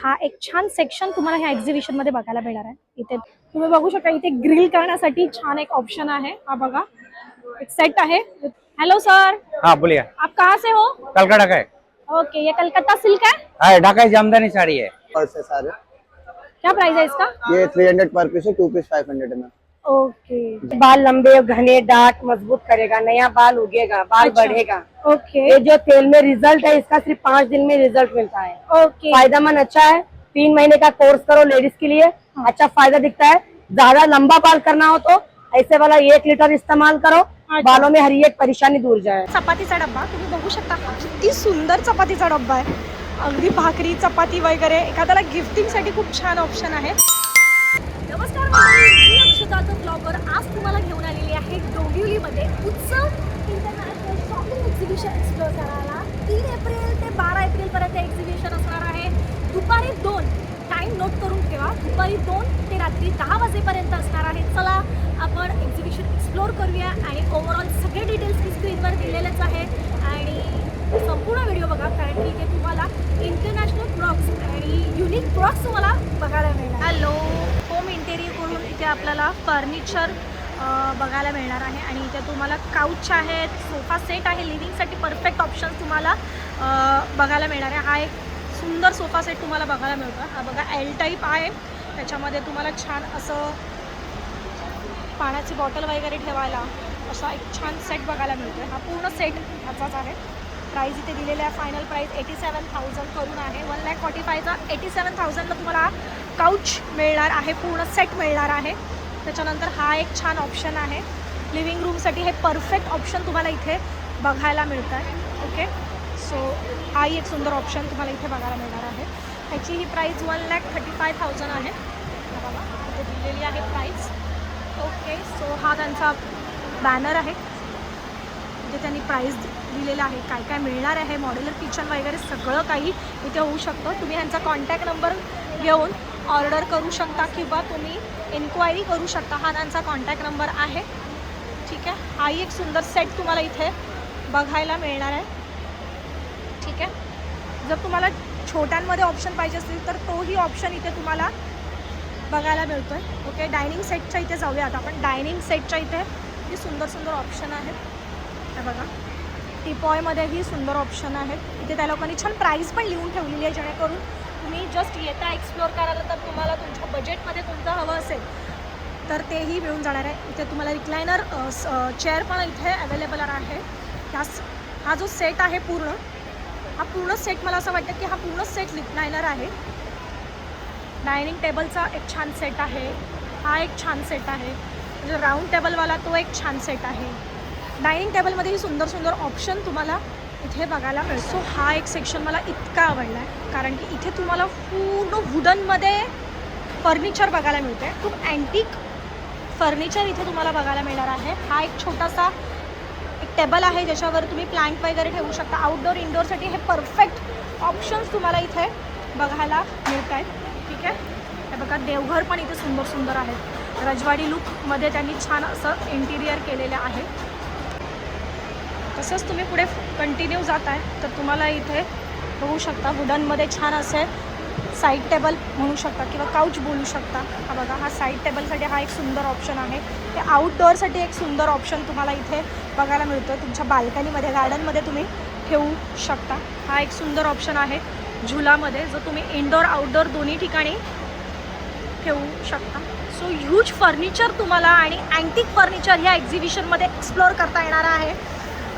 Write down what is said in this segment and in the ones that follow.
हा एक छान सेक्शन तुम्हाला ह्या एक्झिबिशन मध्ये बघायला मिळणार आहे। इथे तुम्ही बघू शकता, इथे ग्रिल करण्यासाठी छान एक ऑप्शन आहे। हा बघा, एक सेट आहे। Hello sir. हाँ बोलिए। आप कहाँ से हो? कलकत्ता का है। ओके, ये कलकत्ता सिल्क है। हाँ, ढाका जामदानी साड़ी है। और से सारे क्या प्राइस है इसका? ये 300 पर पीस है, 2 पीस 500 है मैम। ओके। बाल लंबे घने डार्क मजबूत करेगा, नया बाल उगेगा, बाल अच्छा। बढ़ेगा। ओके ये जो तेल में रिजल्ट है इसका सिर्फ 5 दिन में रिजल्ट मिलता है। ओके। फायदेमंद अच्छा है। 3 महीने का कोर्स करो लेडीज के लिए, अच्छा फायदा दिखता है। ज्यादा लंबा बाल करना हो तो ऐसे वाला 1 लीटर इस्तेमाल करो, बालों में हर एक परेशानी दूर जाए। चपातीचा डब्बा तुम्ही बघू शकता, किती सुंदर चपातीचा डब्बा आहे। अगदी भाकरी चपाती वगैरे एखाद्याला गिफ्टिंग साठी खूप छान ऑप्शन आहे। नमस्कार मंडळी, मी अक्षताचं ब्लॉगर आज तुम्हाला घेऊन आलेली आहे डोंबिवलीमध्ये उत्सव इंटरनॅशनल शॉपिंग एक्झिबिशन एक्सप्लोर करायला। 3 एप्रिल ते 12 एप्रिल पर्यंत एक्झिबिशन असणार आहे। दुपारी 2 टाइम नोट करून ठेवा, दुपारी 2 ते रात्री 10 वाजेपर्यंत असणार आहे। चला आपण एक्झिबिशन एक्सप्लोर करूया आणि ओव्हरऑल सगळे डिटेल्स मी स्क्रीनवर दिलेलेच आहे आणि संपूर्ण व्हिडिओ बघा, कारण की इथे तुम्हाला इंटरनॅशनल प्रॉडक्ट्स आणि युनिक प्रॉडक्ट्स तुम्हाला बघायला मिळणार। हॅलो, होम इंटेरियर करून इथे आपल्याला फर्निचर बघायला मिळणार आहे आणि इथे तुम्हाला काउच आहेत, सोफा सेट आहे, लिव्हिंगसाठी परफेक्ट ऑप्शन तुम्हाला बघायला मिळणार आहे। हा एक सुंदर सोफा सेट तुम्हाला बघायला मिळतो। हा बघा, एल टाईप आहे, त्याच्यामध्ये तुम्हाला छान असं पाण्याची बॉटल वगैरे ठेवायला असा एक छान सेट बघायला मिळतो आहे। हा पूर्ण सेट ह्याचाच आहे। प्राईस इथे दिलेले आहे, फायनल प्राईस 87,000 करून आहे। 1,45,000चा 87,000ला तुम्हाला काउच मिळणार आहे, पूर्ण सेट मिळणार आहे। त्याच्यानंतर हा एक छान ऑप्शन आहे लिव्हिंग रूमसाठी, हे परफेक्ट ऑप्शन तुम्हाला इथे बघायला मिळतं आहे। ओके, सो हाही एक सुंदर ऑप्शन तुम्हाला इथे बघायला मिळणार आहे। ह्याची ही प्राईस 1,35,000 आहे। बघा इथे दिलेली आहे प्राईस। ओके, सो हा त्यांचा बॅनर आहे, इथे त्यांनी प्राईस दिलेला आहे, काय काय मिळणार आहे, मॉड्युलर किचन वगैरे सगळं काही इथे होऊ शकतं। तुम्ही ह्यांचा कॉन्टॅक्ट नंबर घेऊन ऑर्डर करू शकता किंवा तुम्ही इन्क्वायरी करू शकता। हा त्यांचा कॉन्टॅक्ट नंबर आहे, ठीक आहे। हाही एक सुंदर सेट तुम्हाला इथे बघायला मिळणार आहे, ठीक आहे। जर तुम्हाला छोट्यांमध्ये ऑप्शन पाहिजे असतील तर तोही ऑप्शन इथे तुम्हाला बघायला मिळतो आहे। ओके, डायनिंग सेटच्या इथे जाऊया आता आपण। डायनिंग सेटच्या इथे ही सुंदर सुंदर ऑप्शन आहेत। हे बघा, टीपॉयमध्येही सुंदर ऑप्शन आहेत। इथे त्या लोकांनी छान प्राईस पण लिहून ठेवलेली आहे, जेणेकरून तुम्ही जस्ट येता एक्सप्लोअर करायला तर तुम्हाला तुमच्या बजेटमध्ये कोणतं हवं असेल तर तेही मिळून जाणार आहे। इथे तुम्हाला रिक्लायनर चेअर पण इथे अवेलेबल आहे। हा जो सेट आहे पूर्ण, हा पूर्ण सेट मला असं वाटतं की हा पूर्ण सेट रिक्लायनर आहे। डायनिंग टेबलचा एक छान सेट आहे, हा एक छान सेट आहे, म्हणजे राऊंड टेबलवाला तो एक छान सेट आहे। डायनिंग टेबलमध्येही सुंदर सुंदर ऑप्शन तुम्हाला इथे बघायला मिळतो। सो हा एक सेक्शन मला इतका आवडला आहे, कारण की इथे तुम्हाला पूर्ण वुडनमध्ये फर्निचर बघायला मिळतं आहे। खूप अँटिक फर्निचर इथे तुम्हाला बघायला मिळणार आहे। हा एक छोटासा एक टेबल आहे, ज्याच्यावर तुम्ही प्लांट वगैरे ठेवू शकता। आउटडोअर इनडोअरसाठी हे परफेक्ट ऑप्शन्स तुम्हाला इथे बघायला मिळत आहेत, ठीक आहे। हे बघा, देवघर पण इथे सुंदर सुंदर आहेत। रजवाडी लुकमध्ये त्यांनी छान असं इंटिरियर केलेलं आहे। तसंच तुम्ही पुढे कंटिन्यू जात आहे तर तुम्हाला इथे बघू शकता वुडनमध्ये छान असे साईड टेबल म्हणू शकता किंवा काउच बोलू शकता। हा बघा, हा साईड टेबलसाठी हा एक सुंदर ऑप्शन आहे। ते आउटडोअरसाठी एक सुंदर ऑप्शन तुम्हाला इथे बघायला मिळतो, तुमच्या बाल्कनीमध्ये गार्डनमध्ये तुम्ही ठेवू शकता। हा एक सुंदर ऑप्शन आहे झुलामध्ये, जो तुम्ही इनडोअर आउटडोअर दोन्ही ठिकाणी ठेवू शकता। सो ह्यूज फर्निचर तुम्हाला आणि अँटिक फर्निचर ह्या एक्झिबिशनमध्ये एक्सप्लोअर करता येणार आहे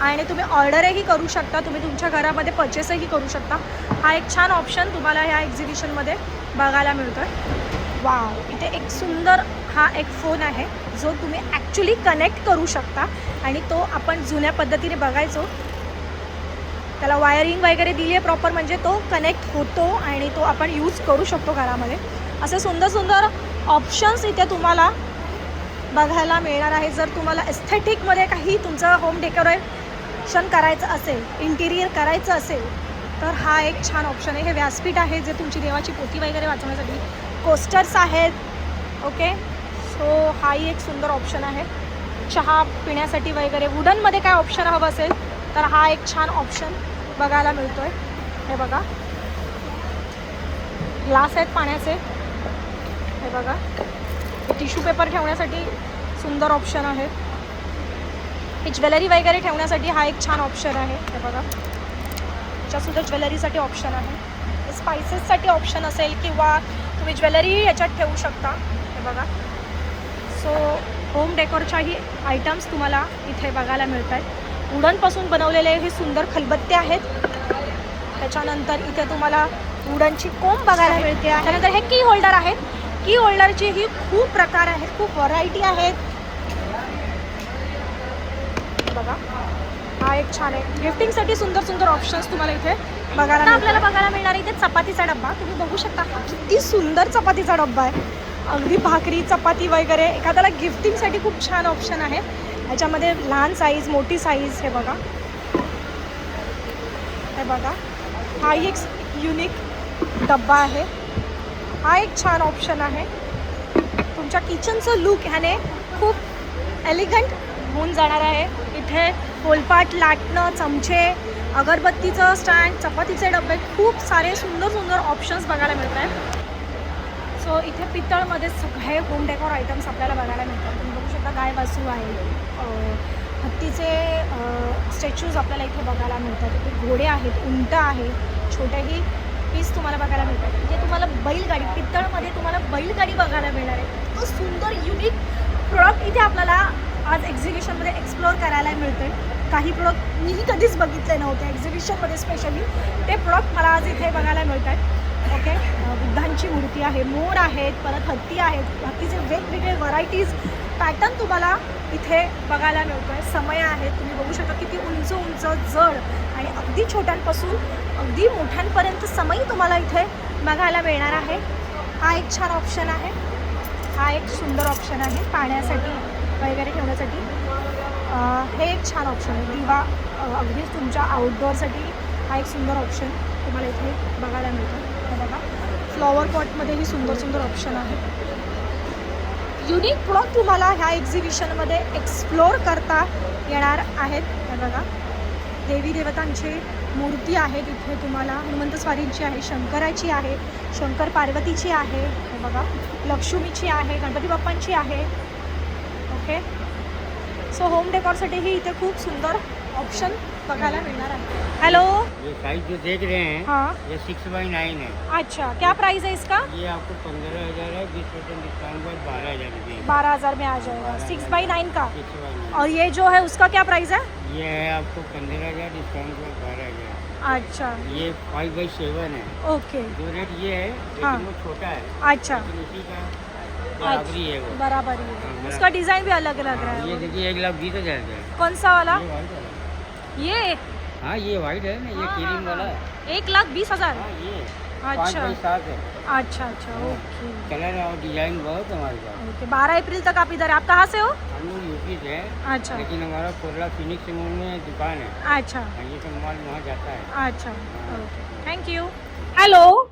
आणि तुम्ही ऑर्डरही करू शकता, तुम्ही तुमच्या घरामध्ये परचेसही करू शकता। हा एक छान ऑप्शन तुम्हाला ह्या एक्झिबिशनमध्ये बघायला मिळतो आहे। वाव, इथे एक सुंदर हा एक फोन आहे जो तुम्ही ॲक्च्युली कनेक्ट करू शकता आणि तो आपण जुन्या पद्धतीने बघायचो, त्याला वायरिंग वगैरे दिली आहे प्रॉपर, म्हणजे तो कनेक्ट होतो आणि तो आपण यूज करू शकतो घरामध्ये। असे सुंदर सुंदर ऑप्शन्स इथे तुम्हाला बघायला मिळणार आहे। जर तुम्हाला एस्थेटिकमध्ये काही तुमचं होम डेकोरेशन करायचं असेल, इंटिरियर करायचं असेल तर हा एक छान ऑप्शन आहे। हे व्यासपीठ आहे जे तुमची देवाची पोथी वगैरे वाचवण्यासाठी, कोस्टर्स आहेत। ओके, सो हाही एक सुंदर ऑप्शन आहे। चहा पिण्यासाठी वगैरे वुडनमध्ये काय ऑप्शन हवं असेल तर हा एक छान ऑप्शन बघायला मिळतो आहे। हे बघा, ग्लास आहेत पाण्याचे, हे बघा. टिश्यू पेपर ठेवण्यासाठी सुंदर ऑप्शन आहे. हे ज्वेलरी वगैरे ठेवण्यासाठी हा एक छान ऑप्शन आहे, हे बघा. याच्यासुद्धा ज्वेलरीसाठी ऑप्शन आहे. स्पायसेससाठी ऑप्शन असेल किंवा तुम्ही ज्वेलरी याच्यात ठेवू शकता, हे बघा. सो होम डेकोरच्याही आयटम्स तुम्हाला इथे बघायला मिळत आहेत. वुडनपासून बनवलेले हे सुंदर खलबत्ते आहेत. त्याच्यानंतर इथे तुम्हाला वुडनची कोंब बघायला मिळते. त्यानंतर हे की होल्डर आहेत. की होल्डरचे ही खूप प्रकार आहेत, खूप व्हरायटी आहेत, बघा. हा एक छान आहे. गिफ्टिंगसाठी सुंदर सुंदर ऑप्शन्स तुम्हाला इथे बघायला आपल्याला बघायला मिळणार. इथे चपातीचा डब्बा तुम्ही बघू शकता. किती सुंदर चपातीचा डब्बा आहे. अगदी भाकरी चपाती वगैरे एखाद्याला गिफ्टिंगसाठी खूप छान ऑप्शन आहे. ह्याच्यामध्ये लहान साईज, मोठी साईज, हे बघा, हे बघा. हा एक युनिक डब्बा आहे. हा एक छान ऑप्शन आहे. तुमच्या किचनचं लुक ह्याने खूप एलिगंट होऊन जाणार आहे. इथे पोलपाट, लाटणं, चमचे, अगरबत्तीचं स्टँड, चपातीचे डबे, खूप सारे सुंदर सुंदर ऑप्शन्स बघायला मिळत आहेत. सो इथे पितळमध्ये सगळे होम डेकोर आयटम्स आपल्याला बघायला मिळतात. तुम्ही बघू शकता गाय वासू आहे, हत्तीचे स्टॅच्यूज आपल्याला इथे बघायला मिळतात. इथे घोडे आहेत, उंट आहे, छोटेही पीस तुम्हाला बघायला मिळतात. म्हणजे तुम्हाला बैलगाडी, पितळमध्ये तुम्हाला बैलगाडी बघायला मिळणार आहे. तो सुंदर युनिक प्रोडक्ट इथे आपल्याला आज एक्झिबिशनमध्ये एक्सप्लोअर करायला मिळते. काही प्रोडक्ट मीही कधीच बघितले नव्हते एक्झिबिशनमध्ये, स्पेशली ते प्रोडक्ट मला आज इथे बघायला मिळत आहेत. ओके, बुद्धांची मूर्ती आहे, मोर आहेत, परत हत्ती आहेत, हत्तीचे वेगवेगळे व्हरायटीज, पॅटर्न तुम्हाला इथे बघायला मिळतो आहे. समय आहेत, तुम्ही बघू शकता किती उंच उंच, जड आणि अगदी छोट्यांपासून अगदी मोठ्यांपर्यंत समय तुम्हाला इथे बघायला मिळणार आहे. हा एक छान ऑप्शन आहे. हा एक सुंदर ऑप्शन आहे पाण्यासाठी वगैरे ठेवण्यासाठी. हे एक छान ऑप्शन आहे. दिवा अगदीच तुमच्या आउटडोअरसाठी हा एक सुंदर ऑप्शन तुम्हाला इथे बघायला मिळतो. हे बघा, फ्लॉवर पॉटमध्येही सुंदर सुंदर ऑप्शन आहे. युनिक प्रोडक्ट तुम्हाला ह्या एक्झिबिशनमध्ये एक्सप्लोअर करता येणार आहेत. हे बघा, देवी देवतांची मूर्ती आहेत इथे तुम्हाला. हनुमंत स्वारींची आहे, शंकराची आहे, शंकर पार्वतीची आहे, हे बघा, लक्ष्मीची आहे, गणपती बाप्पांची आहे. ओके, सो होम डेकोरसाठीही इथे खूप सुंदर ऑप्शन बघायला मिळणार आहे. हेलो, ये साइज जो देख रहे हैं, हाँ, ये 6x9 है. अच्छा, क्या प्राइस है इसका? ये आपको 15,000 है, 20% डिस्काउंट पर 12,000 रुपये. 12,000 में आ जाएगा. 6x9 का. 6x9. और ये जो है उसका क्या प्राइस है? ये है आपको 15,000, डिस्काउंट पर 12,000. अच्छा, ये 5x7 है. ओके, जो रेट ये है, हाँ. लेकिन वो छोटा है, अच्छा, लेकिन इसी का बराबरी है वो. बराबर ही है. हाँ, उसका डिज़ाइन भी अलग लग रहा ये है. देखिए 1,20,000 का है. कौन सा वाला? ये वाइट है. ये हाँ, ये वाइट है ना, ये क्रीम वाला है. 1,20,000. हाँ, ये अच्छा 5x7 है. अच्छा अच्छा, ओके कलर और डिजाइन बहुत है हमारे पास. ओके. 12 अप्रैल तक आप इधर, आप कहाँ से हो? हम लोग यूपी से हैं, अच्छा लेकिन हमारा कोरला फिनिक्स मॉल में दुकान है. अच्छा ये सब माल वहाँ जाता है. अच्छा, okay, thank you. Hello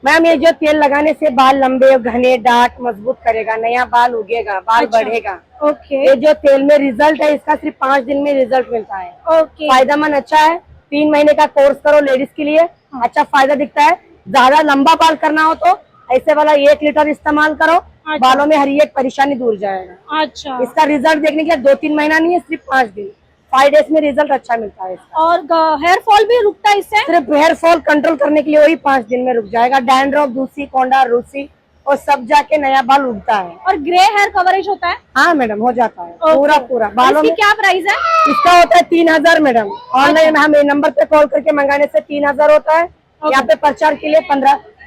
ma'am, ये जो तेल लगाने से बाल लंबे और घने डार्क मजबूत करेगा, नया बाल उगेगा, बाल अच्छा। बढ़ेगा. ओके ये जो तेल में रिजल्ट है, इसका सिर्फ 5 दिन में रिजल्ट मिलता है. ओके. फायदेमंद अच्छा है. 3 महीने का कोर्स करो लेडीज के लिए, अच्छा फायदा दिखता है. ज्यादा लंबा बाल करना हो तो ऐसे वाला 1 लीटर इस्तेमाल करो. अच्छा। बालों में हर एक परेशानी दूर जाएगा. अच्छा, इसका रिजल्ट देखने के लिए 2-3 महीना नहीं है, सिर्फ 5 दिन, 5 डेज में रिजल्ट अच्छा मिलता है इसका. और हेयर फॉल भी रुकता है इससे? सिर्फ हेयर फॉल कंट्रोल करने के लिए वही 5 दिन में रुक जाएगा. डैंड्रफ, दूसी, कोंडा, रूसी और सब जाके नया बाल उगता है. और ग्रे हेयर कवरेज होता है? हाँ मैडम, हो जाता है ओके. पूरा पूरा बालों इसकी में. क्या प्राइस है? इसका होता है 3,000 मैडम. ऑनलाइन हम ये नंबर पे कॉल करके मंगाने से 3,000 होता है. यहाँ पे प्रचार के लिए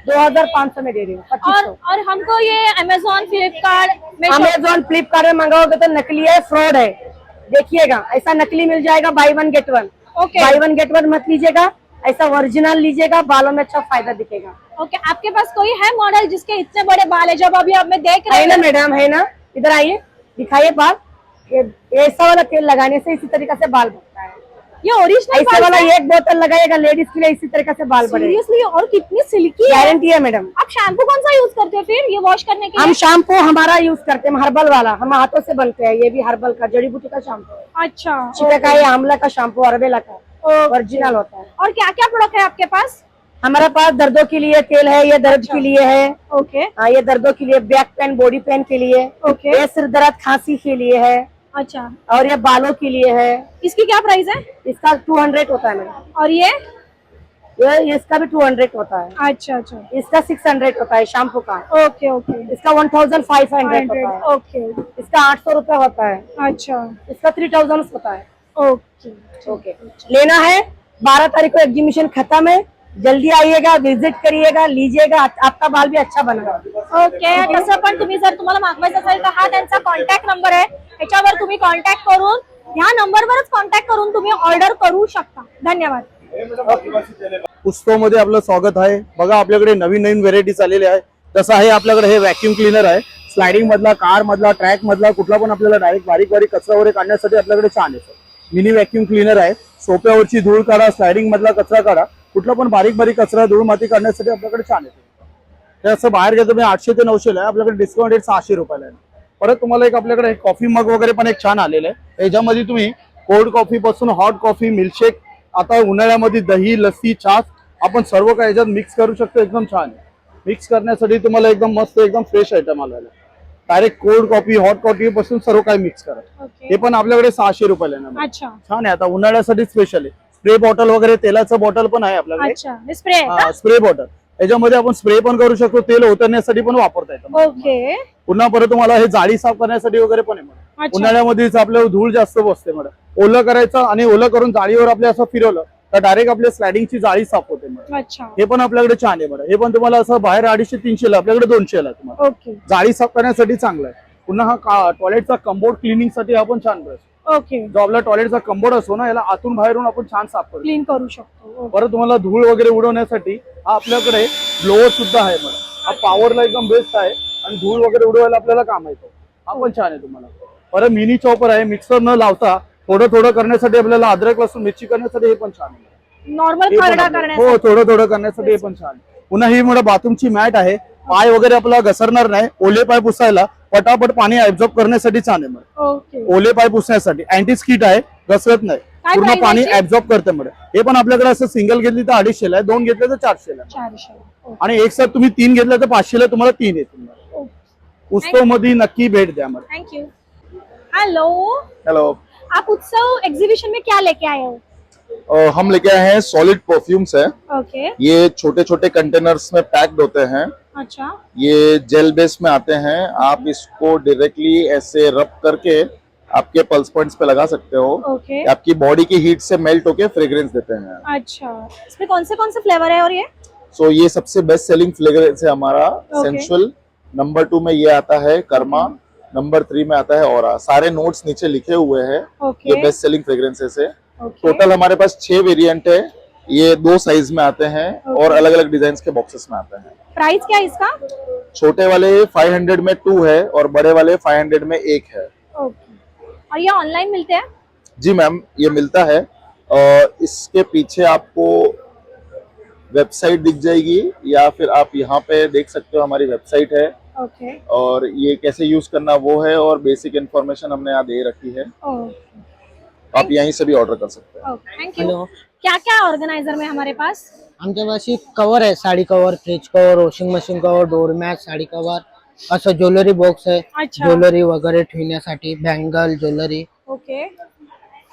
2,500 में दे रही हूँ. 2500. और हमको ये अमेजोन, फ्लिपकार्ट में अमेजोन, फ्लिपकार्ट में मंगाओगे तो नकली है, फ्रॉड है. देखिएगा, ऐसा नकली मिल जाएगा buy 1 get 1. Okay. buy 1 get 1 मत लीजिएगा, ऐसा ओरिजिनल लीजिएगा, बालों में अच्छा फायदा दिखेगा. ओके. आपके पास कोई है मॉडल जिसके इतने बड़े बाल है? जब अभी हमें देख रहे है ना हैं, मैडम, है ना, इधर आइए, दिखाइए बाल. ये ऐसा वाला तेल लगाने से इसी तरीके से बाल बढ़ता है. ये ओरिजिनल ऐसे वाला 1 बोतल लगाइएगा लेडीज के लिए, इसी तरीके से बाल बढ़ेगा. सीरियसली? और कितनी सिल्की है. गारंटी है मैडम. आप शैम्पू कौन सा यूज करते हैं फिर ये वॉश करने के हम लिए? शैम्पू हमारा यूज करते हैं हर्बल वाला, हम हाथों से बनते हैं. ये भी हर्बल का, जड़ी बूटी का शैम्पू है. अच्छा, चिका का, ये आंवला का शैम्पू, अरबेला का ओरिजिनल होता है. और क्या क्या प्रोडक्ट है आपके पास? हमारे पास दर्दों के लिए तेल है, ये दर्द के लिए है। ओके हाँ, ये दर्दों के लिए, बैक पेन, बॉडी पेन के लिए। ओके। ये सिर दर्द खांसी के लिए है, अच्छा, और ये बालों के लिए है। इसकी क्या प्राइस है? इसका 200 होता है मैडम। और ये? ये इसका भी 200 होता है। अच्छा अच्छा, इसका 600 होता है शैम्पू का। Okay okay. इसका 1500 होता है। ओके, इसका 800 रुपए होता है। अच्छा इसका 3000 होता है। ओके ओके, लेना है 12 तारीख को एग्जीबिशन खत्म है, जल्दी आइएगा, विजिट करिएगा, लीजिएगा, आपका बाल भी अच्छा बनेगा। ओके। तसं पण तुम्ही जर तुम्हाला मागवायचं असेल तर हा त्यांचा कॉन्टॅक्ट नंबर आहे, त्याच्यावर तुम्ही कॉन्टॅक्ट करून ह्या नंबरवरच कॉन्टॅक्ट करून तुम्ही ऑर्डर करू शकता। धन्यवाद। उत्सव मध्ये आपलं स्वागत आहे। बघा आपल्याकडे नवीन नवीन व्हेरायटीज आलेले आहे। जसं आहे आपल्याकडे हे व्हॅक्यूम क्लीनर आहे, स्लायडिंग मधला, कार मधला, ट्रॅक मधला, कुठला पण आपल्याला डायरेक्ट बारीक बारीक कचरा वगैरे काढण्यासाठी आपल्याकडे छान आहे। मिनी व्हॅक्यूम क्लीनर आहे, सोप्यावरची धूळ काढा, स्लायडिंग मधला कचरा काढा, कुठला पण बारीक बारीक कचरा धूळ माती काढण्यासाठी आपल्याकडे छान आहे। ते असं बाहेर घेतो तुम्ही 800 ते 900 ला आहे, आपल्याकडे डिस्काउंट रेट 600 रुपयाला आहे। परत तुम्हाला एक आपल्याकडे कॉफी मग वगैरे पण एक छान आलेलं आहे। याच्यामध्ये तुम्ही कोल्ड कॉफी पासून हॉट कॉफी, मिल्कशेक, आता उन्हाळ्यामध्ये दही, लस्सी, छास आपण सर्व काही याच्यात मिक्स करू शकतो। एकदम छान आहे, मिक्स करण्यासाठी तुम्हाला एकदम मस्त, एकदम फ्रेश आयटम आलेला आहे। Direct cold coffee, hot coffee पासून सर्व काही मिक्स करा। हे पण आपल्याकडे 600 रुपयाला आहे ना। अच्छा, छान आहे, आता उन्हाळ्यासाठी स्पेशल आहे। स्प्रे बॉटल वगैरे, तेलाचं बॉटल पण आहे आपल्याकडे। अच्छा, हे स्प्रे आहे का? स्प्रे बॉटल, याच्यामध्ये आपण स्प्रे पण करू शकतो, तेल उतरण्यासाठी पण वापरता येतं। ओके, पुन्हा परत तुम्हाला हे जाळी साफ करण्यासाठी वगैरे पण आहे मॅडम। अच्छा. उन्हाळ्यामध्येच आपल्याला धूळ जास्त बसते मॅडम, ओलं करायचं आणि ओलं करून जाळीवर आपल्या असं फिरवलं तर डायरेक्ट आपल्या स्लायडिंगची जाळी साफ होते मॅडम। अच्छा, हे पण आपल्याकडे छान आहे मॅडम। हे पण तुम्हाला असं बाहेर 250-300 ला, आपल्याकडे 200 ला तुम्हाला ओके जाळी साफ करण्यासाठी चांगलं आहे। पुन्हा हा टॉयलेटचा कंबोर्ड क्लिनिंग साठी हा पण छान ब्रश, ओके, जो आपला टॉयलेटचा कंबोर्ड असतो ना, याला आतून बाहेरून आपण छान साफ करतो। क्लीन करू शकतो। परत तुम्हाला धूळ वगैरे उडवण्यासाठी हा आपल्याकडे ब्लोअर सुद्धा आहे मॅडम। हा पॉवरला एकदम बेस्ट आहे आणि धूळ वगैरे उडवायला आपल्याला काम येतो। हा पण छान आहे तुम्हाला। परत मिनी चॉपर आहे, मिक्सर न लावता थोडं थोडं करण्यासाठी, आपल्याला अद्रक लसूण मिरची करण्यासाठी हे पण छान आहे। नॉर्मल हे पण खरडा आपलं- करण्यासाठी। हो, थोडं थोडं करण्यासाठी हे पण छान आहे। पुन्हा ही मोठा बाथरूमची मॅट आहे, पाय वगैरे आपला घसरणार नाही, ओले पाय पुसायला पटापट पाणी ऍब्झॉर्ब करण्यासाठी छान आहे मॅडम। ओके, ओले पाय पुसण्यासाठी अँटी स्किट आहे, घसरत नाही, काय पूर्ण price पाणी आहे याची? ऍब्झॉर्ब करते मॅडम। हे पण आपल्याकडे असं सिंगल घेतली तर 250 ला आहे, 2 घेतले तर 400 ला आहे। 400। ओके, आणि एक साथ तुम्ही 3 घेतले तर 500 ला तुम्हाला 3 येतील मॅडम। ओके, उत्सव मध्ये नक्की भेट द्या madam. Thank you. Hello, hello, आप उत्सव एग्जीबिशन में क्या लेके आए हो? हम लेके आए हैं सॉलिड परफ्यूम्स है। ओके, ये छोटे छोटे कंटेनर्स में पैक्ड होते हैं। अच्छा, ये जेल बेस में आते हैं। आप इसको डायरेक्टली ऐसे रब करके आपके पल्स पॉइंट्स पे लगा सकते हो। ओके, आपकी बॉडी की हीट से मेल्ट होके फ्रेग्रेंस देते हैं। अच्छा। इसमें कौन से फ्लेवर है और ये? सो ये सबसे बेस्ट सेलिंग फ्रेग्रेंस है हमारा। सेंसुअल नंबर 2 में ये आता है, कर्मा नंबर 3 में आता है, और सारे नोट्स नीचे लिखे हुए हैं। ओके, ये बेस्ट सेलिंग फ्रेग्रेंसेस है। ओके, टोटल हमारे पास 6 वेरिएंट है। ये 2 साइज में आते हैं और अलग अलग डिजाइन के बॉक्सेस में आते हैं। प्राइस क्या है इसका? छोटे वाले 500 में 2 है और बड़े वाले 500 में 1 है। ओके, और ये ऑनलाइन मिलते हैं? जी मैम, ये मिलता है। और इसके पीछे आपको वेबसाइट दिख जाएगी, या फिर आप यहाँ पे देख सकते हो, हमारी वेबसाइट है। ओके, और ये कैसे यूज करना वो है, और बेसिक इन्फॉर्मेशन हमने यहाँ दे रखी है। ओके, आप यहीं से भी ऑर्डर कर सकते हैं। Okay, thank you. हॅलो, क्या क्या ऑर्गेनाइजर में हमारे पास? आमच्यापाशी कवर आहे, sari cover, fridge cover, washing machine cover, doormat, sari cover, असं ज्वेलरी बॉक्स आहे, अच्छा, ज्वेलरी वगैरे ठेवण्यासाठी, bangle, jewellery, okay,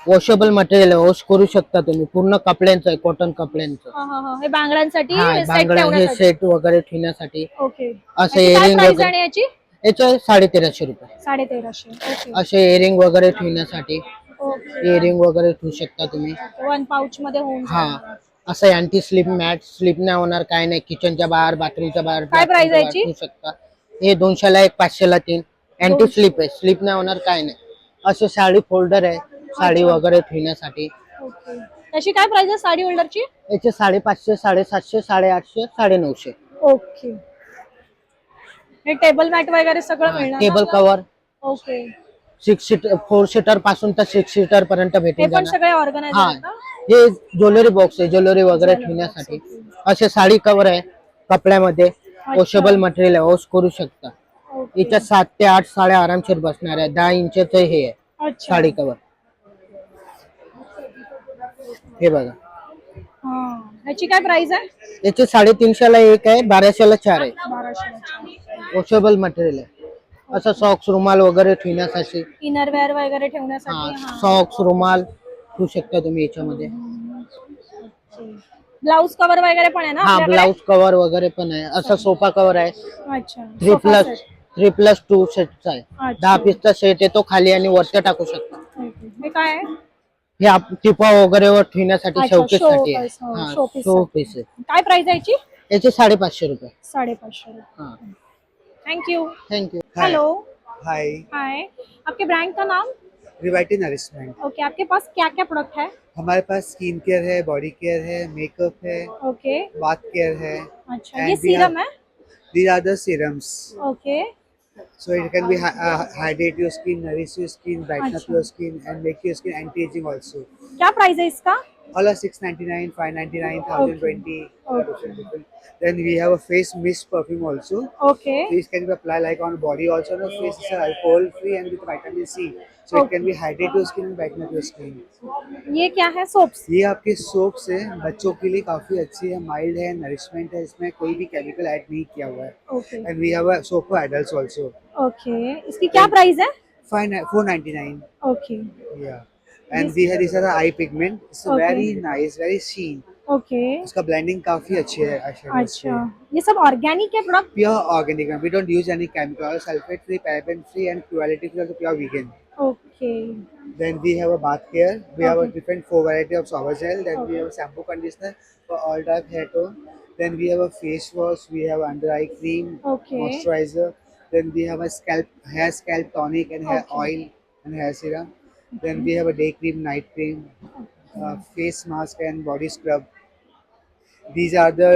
washable material आहे, वॉश करू शकता तुम्ही, पूर्ण कपड्यांचं आहे, कॉटन कपड्यांचं। हा हा हा, हे बांगड्यांसाठी हा, सेट बांगड्या हे ठेवण्यासाठी। सेट वगैरे ठेवण्यासाठी। ओके, असे याची काय इयरिंग प्राइस वगैरे, आहे याची? याचे 1350 रुपये। 1350। ओके, असे इयरिंग वगैरे ठेवण्यासाठी, ओके, इयरिंग वगैरे ठेवू शकता तुम्ही। 1 पाउच मध्ये होऊन हा, जाईल। असं अँटी स्लिप मॅट, स्लिप नाही होणार, काय नाही, किचनच्या बाहेर, बाथरूमच्या बाहेर, काय price आहे bathroom च्या याची? बाहेर ठेवू शकता। हे 200 ला 1, 500 ला 3, अँटी स्लिप आहे, स्लिप नाही होणार, काय नाही। असे साडी फोल्डर आहे, साडी वगैरे ठेवण्यासाठी। ओके, त्याची काय प्राइस आहे साडी होल्डरची? याचे 550, 750, 850, 950। ओके, हे टेबल मॅट वगैरे सगळं मिळणार टेबल ना? कवर ओके, 6 सीटर, 4 सीटर पासून तर 6 सीटर पर्यंत हे भेटून पण जाणार। सगळे ऑर्गनायझर हा, आहेत का? हे ज्वेलरी बॉक्स आहे, ज्वेलरी वगैरे ठेवण्यासाठी। असे साडी कवर आहे, कपड्यामध्ये, वॉशेबल मटेरियल आहे, वॉश करू शकता। ओके, याच्यात 7 ते 8 साड्या आरामशीर बसणार आहे। 10 इंचचं हे आहे अच्छा, साडी कवर, हे बघा। हा, ह्याची काय प्राइस आहे? याचे 350 ला एक आहे, 1200 ला 4 आहे. 1200. वॉशेबल मटेरियल आहे. असं सॉक्स रुमाल वगैरे ठेवण्यासाठी, इनरवेअर वगैरे ठेवण्यासाठी. हा. सॉक्स रुमाल ठेवू शकता तुम्ही याच्यामध्ये. ब्लाउज कव्हर वगैरे पण आहे ना हा, आपल्याकडे? ब्लाउज कव्हर वगैरे पण आहे. असं सोफा कव्हर आहे. अच्छा. 3+2 सेटचा आहे. अच्छा. 10 पीसचा सेट आहे तो, खाली आणि वरती टाकू शकता. हे काय आहे? हे टिपा वगैरे वर ठेवण्यासाठी, अच्छा, शोकेस साठी आहे. showcase, हो, हा, showpiece शोपीस आहे. काय प्राइस आहे याची? याचे 550 रुपये. 550. हाँ, thank you. Thank you. Hello. Hi, hi. आपके ब्रांड का नाम? रिवाइटी नरिशमेंट। ओके. आपके पास क्या क्या प्रोडक्ट है? हमारे पास स्किन केयर है, बॉडी केयर है, मेकअप है, ओके. बाथ केयर है। अच्छा. And ये we सीरम have- है? These are the serums. Okay. So it can be hydrate your skin, nourish your skin, brighten up Achha. your skin, and make your skin anti-aging also. क्या price है इसका? All are 699, 599, 1020. Okay. different. Then we have a face mist perfume also. Okay. These can be applied like on body also. On the face is alcohol free and with vitamin C. So it can be hydrate your skin and brighten up your skin. ये क्या है? Soaps. ये आपके soaps है, बच्चों के लिए काफी अच्छी है, माइल्ड है, नरिशमेंट है, इसमें कोई भी केमिकल ऐड नहीं किया हुआ है. Okay. And we have a soap for adults also. Okay. इसकी क्या प्राइस है? 499. Okay. Yeah. And we have this are the eye pigment. It's Okay. very nice, very sheen. Okay. इसका ब्लेंडिंग काफी अच्छी है. अच्छा. ये सब ऑर्गेनिक है product? Pure organic. We don't use any chemical, sulfate free, paraben free, and cruelty free. Also pure vegan. Okay. Then we have a bath care. We have a Okay. different 4 variety of shower gel. Then we have a shampoo conditioner for all type hair tone. Then we have a face wash. We have under eye cream, Okay. moisturizer. Then we have a hair scalp tonic and hair Okay. oil and hair serum. Then we have a day cream, night cream, face mask and body scrub. These are the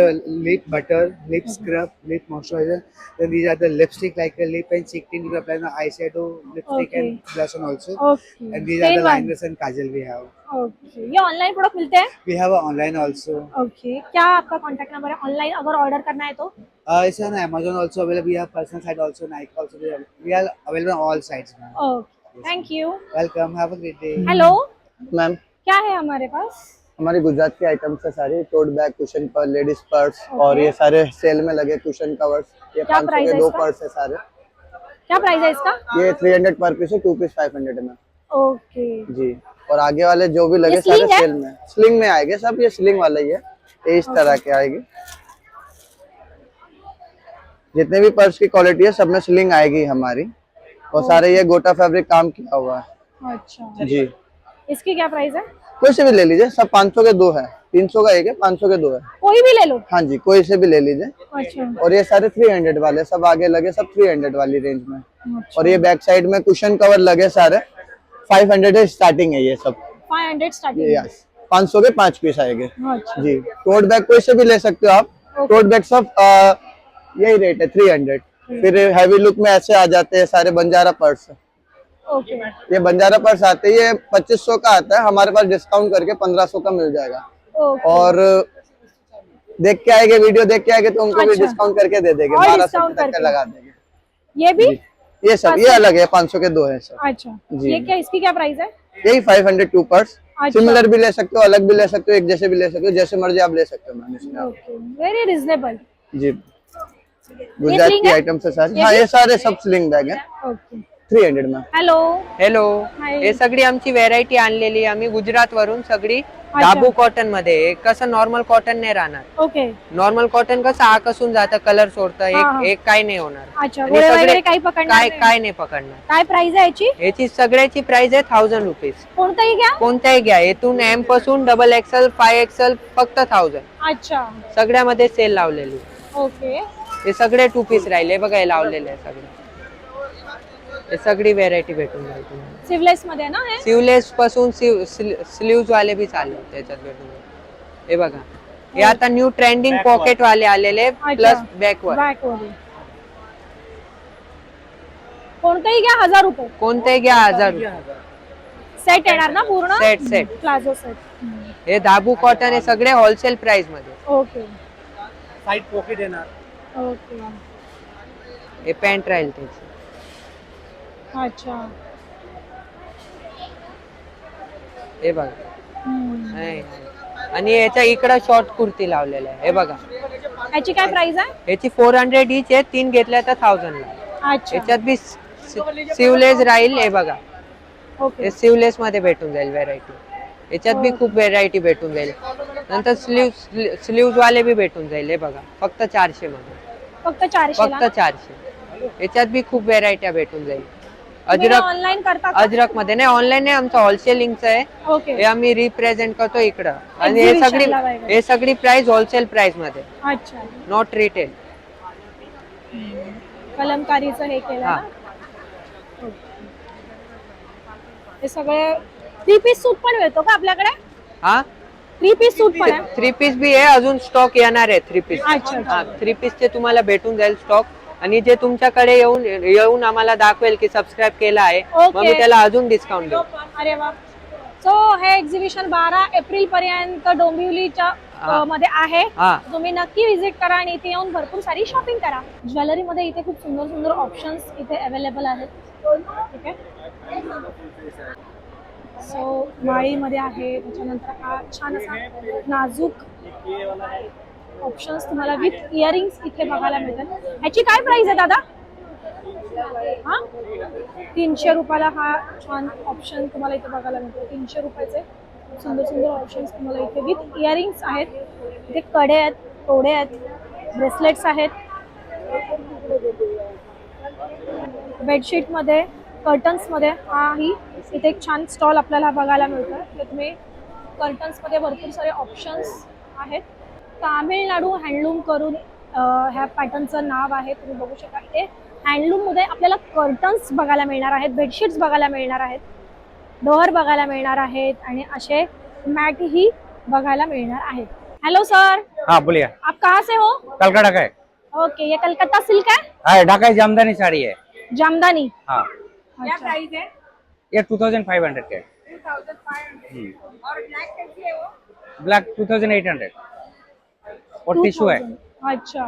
lip butter, lip scrub, lip moisturizer. Then these are the lipstick like a lip and cheek tint. You apply the eyeshadow, lipstick Okay. and blush on also. Okay. And these are Plain the one. liners and kajal we have. Okay. ये online product मिलते हैं? We have a online also. Okay. क्या आपका contact number है online अगर order करना है तो? It's on Amazon also available. We have personal site also, Nike also. We are available on all sites now. Okay. Thank you. Welcome. Have a great day. Hello. Ma'am क्या है हमारे pass? हमारी गुजरात की items है सारी, tote bag, cushion पर, ladies purse और ये सारे सेल में लगे कुशन कवर्स. ये क्या 500 प्राइस के है 2 इसका? पर्स है सारे. क्या प्राइस है इसका? ये 300 पर पीस है, 2 पीस 500 है मैम. ओके. जी. और आगे वाले जो भी लगे ये सारे sling है? सेल में, स्लिंग में आएंगे सब. ये स्लिंग वाला ही है, ये इस तरह के आएगी. जितने भी पर्स की क्वालिटी है सब में स्लिंग आएगी हमारी. और सारे ये गोटा फैब्रिक काम किया हुआ है. अच्छा. जी. इसकी क्या प्राइस है? कोई से भी ले लीजिए, सब 500 के 2 है, 300 का एक है, 500 के 2 है. कोई भी ले लो. हाँ जी, कोई से भी ले लीजिए. अच्छा. और ये सारे 300 वाले सब आगे लगे, सब 300 वाली रेंज में. अच्छा. और ये बैक साइड में कुशन कवर लगे सारे 500 है, स्टार्टिंग है ये सब. 500 स्टार्टिंग. यस, 500 के 5 पीस आएंगे. अच्छा. जी. टोट बैग कोई से भी ले सकते हो आप. टोट बैग सब यही रेट है 300. फिर हैवी लुक में ऐसे आ जाते हैं सारे बंजारा पर्स. ओके. ये बंजारा पर्स आते हैं, ये 2500 का आता है, हमारे पास डिस्काउंट करके 1500 का मिल जाएगा. ओके. और देख के आएंगे, वीडियो देख के आएंगे तो उनको भी अच्छा। डिस्काउंट करके दे देंगे, और 1200 डिस्काउंट तक का करके। लगा देंगे. ये भी? ये सब ये अलग है, 500 के 2 है सब. अच्छा. जी। ये क्या, इसकी क्या प्राइस है? यही 500 2 पर्स. अच्छा। सिमिलर भी ले सकते हो, अलग भी ले सकते हो, एक जैसे भी ले सकते हो, जैसे मर्जी आप ले सकते हो मैम इसमें आप. ओके. Very reasonable. जी. गुजरात sling की है? आइटम से सारी. ये हाँ, भी? ये सारे सब स्लिंग बैग है. ओके. 300 में. हॅलो. हॅलो. Hi. हे सगळी आमची व्हेरायटी आणलेली आम्ही गुजरात वरून सगळी डाबू कॉटन मध्ये आहे. कसं नॉर्मल कॉटन नाही राहणार. ओके. नॉर्मल कॉटन कसं आकसून जातं, कलर सोडतं, हा, हा. एक काय नाही होणार. अच्छा. आणि गोळे सगळे- वगैरे काही पकडणार काय नाही? काय नाही पकडणार. काय प्राइस आहे याची? याची सगळ्याची प्राइस आहे 1000 रुपीज. कोणताही घ्या. कोणत्याही घ्या, येथून एम पासून XXL 5XL फक्त 1000. अच्छा. सगळ्यामध्ये सेल लावलेली. ओके. हे सगळे 2 पीस राहिले बघा, हे लावलेले आहे सगळे. हे सगळी व्हेरायटी भेटून जाईल तुम्हाला. सिवलेस मध्ये ना हे? सिवलेस पासून स्लीव्ज वाले भी चालू आहेत त्याच्यात भेटून जाईल. हे बघा, हे आता न्यू ट्रेंडिंग पॉकेट वाले आलेले प्लस बॅकवर. बॅक वर. कोणताही घ्या 1000 रुपये. कोणते घ्या 1000 रुपये. सेट येणार ना पूर्ण? सेट. Palazzo set. हे दाबू कॉटन हे सगळे होलसेल प्राइस मध्ये. ओके. साइड पॉकेट येणार. ओके. हे पॅन्ट राहील त्याची. अच्छा. हे बघा. हम्म. नाही. आणि याच्या इकडं शॉर्ट कुर्ती लावलेलं आहे, हे बघा. याची काय प्राइस आहे? याची 400 इच आहे, 3 घेतल्या तर 1000 ला. अच्छा, याच्यात बी सिवलेस राहील, हे बघा. ओके. हे सिवलेस मध्ये भेटून जाईल व्हेरायटी. याच्यात बी खूप व्हेरायटी भेटून जाईल. नंतर स्लीव्ह वाले बी भेटून जाईल, हे बघा. फक्त 400 मध्ये, फक्त 400 ला. फक्त 400. याच्यात बी खूप व्हेरायट्या भेटून जाईल. ऑनलाईन करता का? अजरक मध्ये नाही, ऑनलाईन नाही, आमचं होलसेलिंगचं आहे. ओके. हे आम्ही रिप्रेझेंट करतो इकडं. आणि हे सगळी प्राइस होलसेल प्राइस मध्ये, अच्छा, नॉट रिटेल. कलमकारीचं हे केलं हा. ना. हे सगळे 3 पीस सूट पण मिळतो का आपल्याकडे? हा, 3 पीस सूट पण आहे? 3 पीस बी आहे, अजून स्टॉक येणार आहे 3 पीस. अच्छा, अच्छा. हा, 3 पीस चे तुम्हाला भेटून जाईल स्टॉक. आणि जे तुमच्याकडे येऊन आम्हाला दाखवेल की सबस्क्राईब केला आहे, मग मी त्याला अजून डिस्काउंट देऊ. अरे वा. सो हे एक्झिबिशन 12 एप्रिल पर्यंत डोंबिवलीच्या मध्ये आहे. हा. तुम्ही नक्की विजिट करा आणि इथे येऊन भरपूर सारी शॉपिंग करा. ज्वेलरी मध्ये इथे खूप सुंदर सुंदर ऑप्शन्स इथे अवेलेबल आहेत. ठीक आहे. सो माळीमध्ये आहे, त्याच्यानंतर हा छान असा नाजूक ऑप्शन्स तुम्हाला विथ इयरिंग्स इथे बघायला मिळतात. ह्याची काय प्राइस आहे दादा? हा, 300 रुपयाला हा छान ऑप्शन तुम्हाला इथे बघायला मिळतो. 300 रुपयाचे सुंदर सुंदर ऑप्शन्स तुम्हाला इथे विथ इयरिंग्स आहेत. इथे कडे आहेत, तोडे आहेत, ब्रेसलेट्स आहेत. बेडशीट मध्ये, कर्टन्स मध्ये हाही इथे एक छान स्टॉल आपल्याला बघायला मिळतो. इथे तुम्ही कर्टन्स मध्ये भरपूर सारे ऑप्शन्स आहेत. तामिळनाडू हँडलूम करून ह्या पॅटर्नचं नाव आहे. तुम्ही बघू शकता इथे हँडलूम मध्ये आपल्याला कर्टन्स बघायला मिळणार आहेत, बेडशीट्स बघायला मिळणार आहेत, डोअर बघायला मिळणार आहेत आणि असे मॅट ही बघायला मिळणार आहेत. Hello sir. हाँ बोलिए. आप कहाँ से हो? कलकत्ता का है. ओके, ये कलकत्ता सिल्क है? हाँ, ढाका जामदानी साड़ी है. जामदानी. हाँ, क्या प्राइस है? ये 2500 के. 2500. और ब्लैक कैसी है वो? ब्लैक 2800 और टिश्यू है. अच्छा,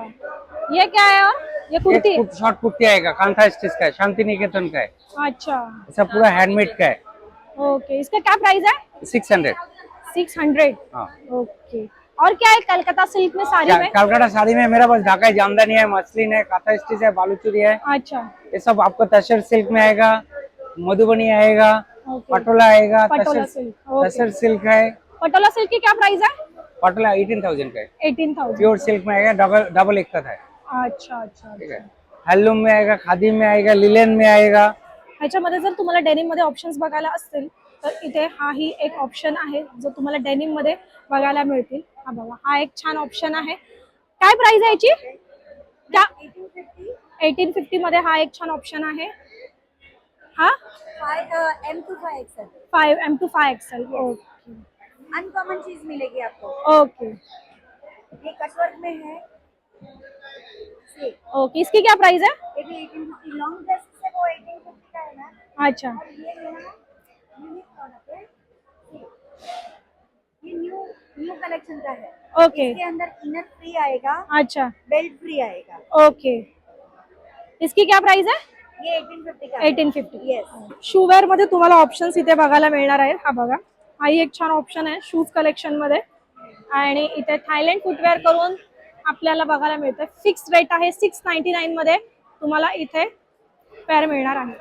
ये क्या है? और ये कुर्ती है? शॉर्ट कुर्ती आएगा, कांथा स्टिच का है, शांति निकेतन का है. अच्छा, ऐसा पूरा हैंडमेड का है. ओके. इसका क्या प्राइस है? 600. 600. हाँ. ओके. और क्या है कलकत्ता सिल्क में साड़ी में? कलकत्ता साड़ी में मेरा पास ढाका जामदानी है, मसलिन है, कांथा स्टिच है, बालूचुरी है. अच्छा, ये सब आपको तसर सिल्क में आएगा, मधुबनी आएगा, ओके. पटोला आएगा, पटोला सिल्क. तसर ओके. सिल्क है. पटोला सिल्क की क्या प्राइस है? पटोला 18,000 का है. 18,000. प्योर सिल्क में आएगा, डबल इक्कत है. अच्छा, अच्छा. ठीक है. हैंडलूम में आएगा, खादी में आएगा, लिलेन में आएगा. ह्याच्यामध्ये जर तुम्हाला डेनिम मध्ये ऑप्शन्स बघायला असतील तर इथे हाही एक ऑप्शन आहे जो तुम्हाला डेनिम मध्ये बघायला मिळतील. हा बघा, हा एक छान ऑप्शन आहे. काय प्राइस आहे याची? 1850 मध्ये हा एक छान ऑप्शन आहे. हा M to 5XL 5M to 5XL. Okay, uncommon चीज मिलेगी आपको. ओके, ये कटवर्क में है. ओके. इसकी क्या प्राइस है? ये भी 1850. लॉन्ग ड्रेस से वो 1850 का है ना. अच्छा, ये यूनिक प्रोडक्ट है. ये न्यू कलेक्शन का है. ओके. इसके अंदर इनर फ्री आएगा, अच्छा, बेल्ट फ्री आएगा. ओके. इसकी क्या प्राइस है? ये 1850 का है. 1850. येस. शूवेअर मध्ये तुम्हाला ऑप्शन्स इथे बघायला मिळणार आहेत. हा बघा, हाही एक छान ऑप्शन आहे शूज कलेक्शन मध्ये. आणि इथे थायलंड फुटवेअर करून आपल्याला बघायला मिळतं. फिक्स रेट आहे 699 मध्ये तुम्हाला इथे पेअर मिळणार आहे.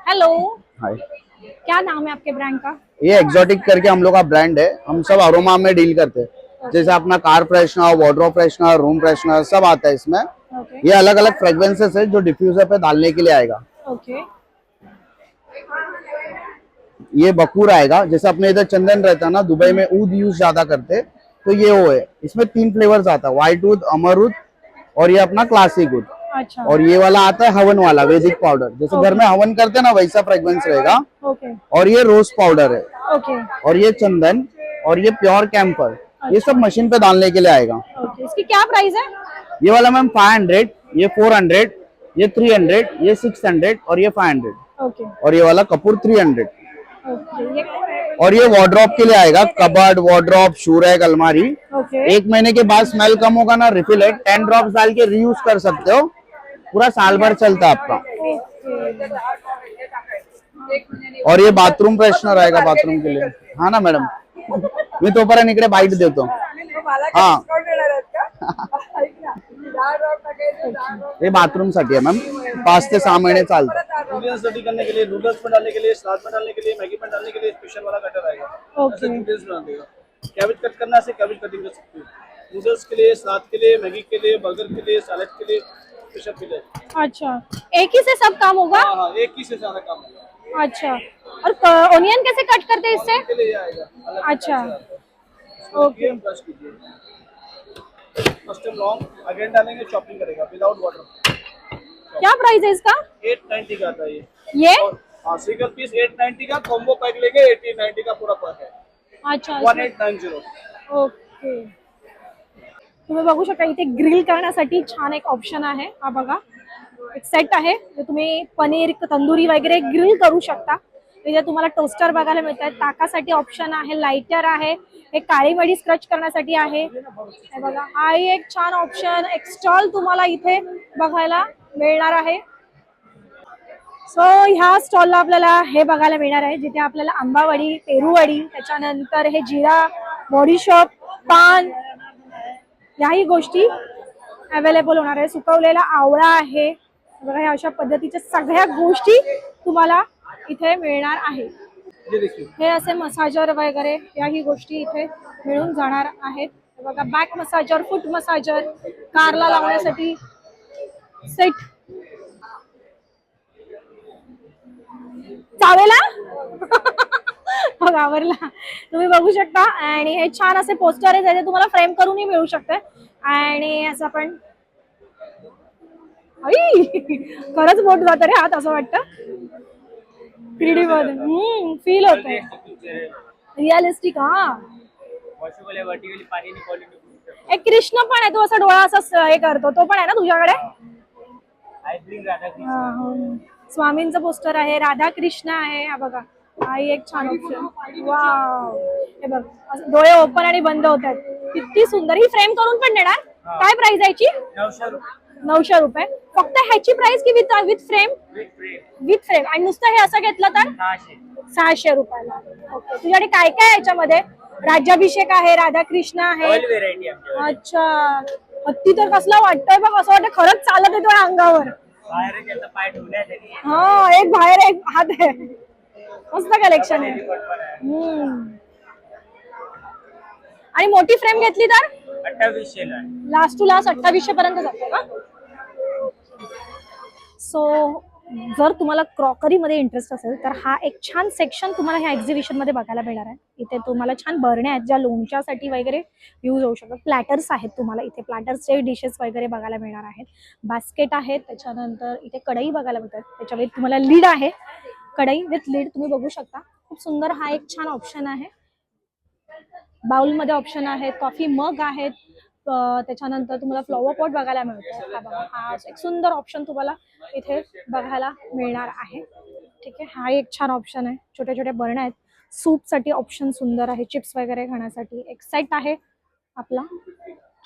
हेलो, हाय, क्या नाम है आपके ब्रांड का? ये एक्सोटिक करके हम लोग का ब्रांड है. हम सब अरोमा में डील करते हैं. जैसे अपना car freshener, wardrobe freshener, room freshener सब आता है इसमें. ओके, ये अलग अलग फ्रेग्रेंसेस है जो डिफ्यूजर पे डालने के लिए आएगा. ओके, ये बकूर आएगा. जैसे अपने इधर चंदन रहता है ना, दुबई में ऊद यूज ज्यादा करते, तो ये वो है. इसमें 3 फ्लेवर्स आता है, व्हाइट ऊद, अमर ऊद और ये अपना क्लासिक ऊद. अच्छा, और ये वाला आता है हवन वाला, वैदिक पाउडर. जैसे घर में हवन करते हैं ना वैसा फ्रेग्रेंस रहेगा. ओके, और ये रोज पाउडर है. ओके, और ये चंदन और ये प्योर कैंपर. ये सब मशीन पे डालने के लिए आएगा. ओके. इसकी क्या प्राइस है? ये वाला मैम 500, ये 400, ये 300, ये 600 और ये 500. ओके, और ये वाला कपूर 300. ओके, ये और ये वार्डरोब के लिए आएगा. कबर्ड, वार्डरोब, शू रैक, अलमारी. ओके, 1 महीने के बाद स्मेल कम होगा ना, रिफिल है. 10 ड्रॉप्स डाल के रीयूज कर सकते हो. पूरा साल भर चलता है आपका. और ये बाथरूम फ्रेशनर आएगा बाथरूम के लिए. हाँ ना मैडम. मी तोपर्यंत इकडे बाईट देतो. हा हे बाथरूम साठी आहे मॅम. 5 ते 6 महिने चालतं. नूडल्स रेडी करने के लिए, नूडल्स में डालने के लिए, सलाद में डालने के लिए, मैगी में डालने के लिए स्पेशल वाला कटर आएगा. ओके. नूडल्स बना देगा. कैबेज कट करना है, कैबेज कटिंग कर सकते हो. नूडल्स के लिए, सलाद के लिए, मैगी के लिए, बर्गर के लिए, सैलेड के लिए स्पेशल के लिए. अच्छा, एक ही से सब काम होगा? हाँ, एक ही से सारा काम होगा. अच्छा, और ओनियन कैसे कट करते हैं इससे? के लिए आएगा. अच्छा, ओके. ब्रश कीजिए. फर्स्ट लॉन्ग अगेन डालेंगे, चॉपिंग करेगा विदाउट वाटर. क्या प्राइस है इसका? 890 का आता है ये. ये हाँ, सिंगल पीस 890 का, कॉम्बो पैक लेंगे 1890 का पूरा पैक है. अच्छा, 1890. ओके. तुम्ही बघू शकता इथे ग्रिल करण्यासाठी छान एक ऑप्शन आहे. हा बघा, एक सेट आहे जे तुम्ही पनीर तंदुरी वगैरे ग्रिल करू शकता. इथे तुम्हाला टोस्टर बघायला मिळतात. ताकासाठी ऑप्शन आहे, लाइटर आहे, एक काळी मडी स्क्रच करण्यासाठी आहे. हे बघा, हा एक छान ऑप्शन, एक स्टॉल तुम्हाला इथे बघायला मिळणार आहे. सो ह्या स्टॉलला आपल्याला हे बघायला मिळणार आहे जिथे आपल्याला आंबावडी, पेरूवडी, त्याच्यानंतर हे जिरा, बॉडीशॉप, पान याही गोष्टी अवेलेबल होणार आहे. सुकवलेला आवळा आहे बघा. ह्या अशा पद्धतीच्या सगळ्या गोष्टी तुम्हाला इथे मिळणार आहे. हे असे मसाजर वगैरे याही गोष्टी इथे मिळून जाणार आहेत. बघा, बॅक मसाजर, फूट मसाजर, कारला लावण्यासाठी सेट, चावेला बघा आवरला. तुम्ही बघू शकता. आणि हे छान असे पोस्टर आहे त्याचे तुम्हाला फ्रेम करूनही मिळू शकते. आणि असं आपण खरंच बोट जात रे हात, असं वाटतं 3D मध्ये. फील होत रिअलिस्टिक. हा, एक कृष्ण पण आहे, तो असा डोळा असा हे करतो, तो पण आहे ना तुझ्याकडे? स्वामींचं पोस्टर आहे, राधा कृष्ण आहे. हा बघा, हा एक छान ऑप्शन. वाव, हे बघ डोळे ओपन आणि बंद होत आहेत. किती सुंदर. ही फ्रेम करून पण देणार? काय प्राइस आहे याची? 900 रुपये फक्त. ह्याची प्राइस की विथ फ्रेम? With frame. आणि नुसतं हे असं घेतलं तर 600 रुपयाला. ओके. तुझ्याकडे काय काय आहे याच्यामध्ये? राज्याभिषेक आहे, राधाकृष्ण आहे. अच्छा, हत्ती तर कसला वाटतोय बघ, असं वाटतं खरंच चालत येतो अंगावर. हा, एक बाहेर एक हात आहे. मस्त कलेक्शन आहे. आणि मोठी फ्रेम घेतली तर 2800 ला. लास्ट टू लास्ट 2800 पर्यंत जातो का? सो जर तुम्हाला क्रॉकरी मध्ये इंटरेस्ट असेल तर हा एक छान सेक्शन तुम्हाला ह्या एक्झिबिशन मध्ये बघायला मिळणार आहे. इथे तुम्हाला छान बरण्या आहेत ज्या लोणच्यासाठी वगैरे यूज होऊ शकतात. प्लॅटर्स आहेत, तुम्हाला इथे प्लॅटर्सचे डिशेस वगैरे बघायला मिळणार आहेत. बास्केट आहेत, त्याच्यानंतर इथे कढई बघायला मिळतात. त्याच्यामध्ये तुम्हाला लीड आहे, कढई विथ लीड तुम्ही बघू शकता. खूप सुंदर हा एक छान ऑप्शन आहे. बाउलमध्ये ऑप्शन आहेत, कॉफी मग आहेत, त्याच्यानंतर तुम्हाला फ्लॉवर पॉट बघायला मिळतो. हा बघा, हा एक सुंदर ऑप्शन तुम्हाला इथे बघायला मिळणार आहे. ठीक आहे, हा एक छान ऑप्शन आहे. छोट्या छोट्या बरण्या आहेत, सूपसाठी ऑप्शन सुंदर आहे, चिप्स वगैरे खाण्यासाठी. एक सेट आहे आपला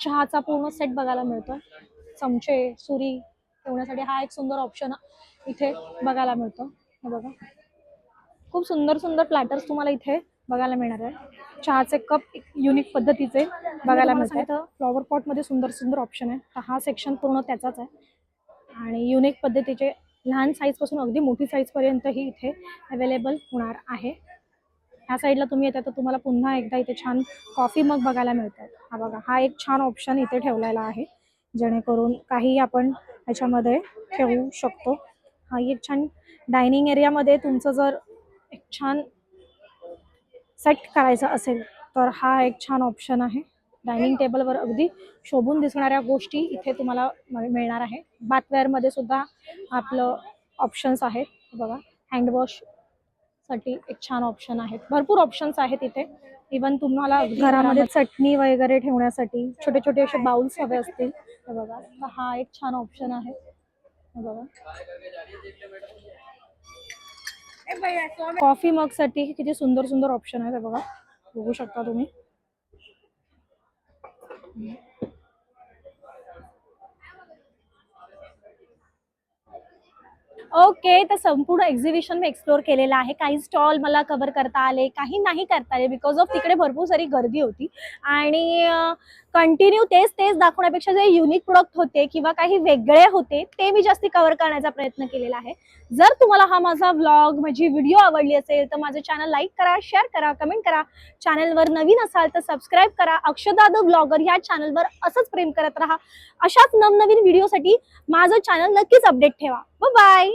चहाचा, पूर्ण सेट बघायला मिळतो. चमचे, सुरी ठेवण्यासाठी हा एक सुंदर ऑप्शन इथे बघायला मिळतो. हे बघा, खूप सुंदर सुंदर प्लॅटर्स तुम्हाला इथे बघायला मिळणार आहे. चहाचे कप एक युनिक पद्धतीचे बघायला मिळतात. फ्लॉवर पॉट मध्ये सुंदर सुंदर ऑप्शन आहे. तर हा सेक्शन पूर्ण त्याचाच आहे. आणि युनिक पद्धतीचे लहान साईज पासून अगदी मोठी साईज पर्यंतही इथे अवेलेबल होणार आहे. ह्या साईडला तुम्ही येता तर तुम्हाला पुन्हा एकदा इथे छान कॉफी मग बघायला मिळतात. हा बघा, हा एक छान ऑप्शन इथे ठेवलेला आहे जेणेकरून काही आपण ह्याच्यामध्ये ठेवू शकतो. हा एक छान डायनिंग एरियामध्ये तुमचं जर एक छान सेट करायचा असेल तर हा एक छान ऑप्शन आहे. डायनिंग टेबलवर अगदी शोभून दिसणाऱ्या गोष्टी इथे तुम्हाला मिळणार आहे. बाथवेअरमध्ये सुद्धा आपलं ऑप्शन्स आहेत. बघा, हँडवॉश साठी एक छान ऑप्शन आहेत. भरपूर ऑप्शन्स आहेत इथे. इवन तुम्हाला घरामध्ये चटणी वगैरे ठेवण्यासाठी छोटे छोटे असे बाउल्स हवे असतील तर बघा, हा एक छान ऑप्शन आहे. बघा, कॉफी मग साठी किती सुंदर सुंदर ऑप्शन आहे. बघा, बघू शकता तुम्ही. ओके, तर संपूर्ण एक्झिबिशन मी एक्सप्लोर केलेलं आहे. काही स्टॉल मला कव्हर करता आले, काही नाही करता आले बिकॉज ऑफ तिकडे भरपूर सारी गर्दी होती आणि कंटिन्यू तेच तेच दाखवण्यापेक्षा जे युनिक प्रोडक्ट होते किंवा काही वेगळे होते ते मी जास्ती कव्हर करण्याचा प्रयत्न केलेला आहे. जर तुम्हाला हा माझा व्लॉग माझी व्हिडिओ आवडली असेल तर माझं चॅनल लाईक करा, शेअर करा, कमेंट करा. चॅनलवर नवीन असाल तर सबस्क्राईब करा. अक्षदा द ब्लॉगर ह्या चॅनलवर असंच प्रेम करत राहा. अशाच नवनवीन व्हिडिओसाठी माझं चॅनल नक्कीच अपडेट ठेवा. बाय.